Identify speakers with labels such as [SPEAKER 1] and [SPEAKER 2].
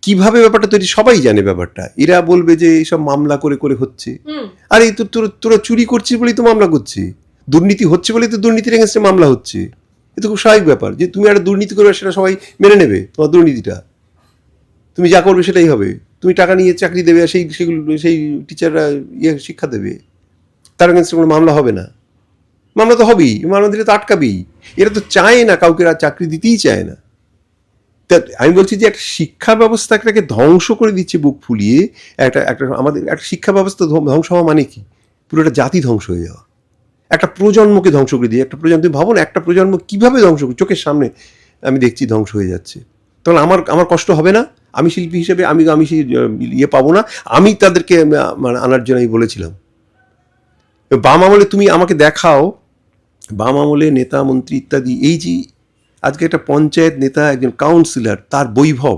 [SPEAKER 1] কিভাবে ব্যাপারটা তৈরি সবাই জানে ব্যাপারটা, এরা বলবে যে এইসব মামলা করে করে হচ্ছে, আর এই তো তোরা চুরি করছিস বলেই তো মামলা করছে, দুর্নীতি হচ্ছে বলেই তো দুর্নীতির এগেন্স্টে মামলা হচ্ছে। এ তো খুব স্বাভাবিক ব্যাপার যে তুমি একটা দুর্নীতি করবে, সেটা সবাই মেনে নেবে তোমার দুর্নীতিটা, তুমি যা করবে সেটাই হবে, তুমি টাকা নিয়ে চাকরি দেবে আর সেই টিচাররা শিক্ষা দেবে, তার এগেন্স্টে কোনো মামলা হবে না? মামলা তো হবেই, মামলা দিলে তো আটকাবেই। এরা তো চায় না, কাউকে চাকরি দিতেই চায় না। তা আমি বলছি যে একটা শিক্ষা ব্যবস্থাটাকে ধ্বংস করে দিচ্ছে বুক ফুলিয়ে। একটা আমাদের একটা শিক্ষা ব্যবস্থা ধ্বংস হওয়া মানে কি? পুরোটা জাতি ধ্বংস হয়ে যাওয়া, একটা প্রজন্মকে ধ্বংস করে দিয়ে, একটা প্রজন্ম, তুমি ভাবো না একটা প্রজন্ম কীভাবে ধ্বংস, চোখের সামনে আমি দেখছি ধ্বংস হয়ে যাচ্ছে। তখন আমার কষ্ট হবে না? আমি শিল্পী হিসেবে আমি সেই ইয়ে পাবো না? আমি তাদেরকে মানে আনার জন্য আমি বলেছিলাম। বাম আমলে তুমি আমাকে দেখাও, বাম আমলে নেতা মন্ত্রী ইত্যাদি, এই যে আজকে একটা পঞ্চায়েত নেতা, একজন কাউন্সিলর, তার বৈভব,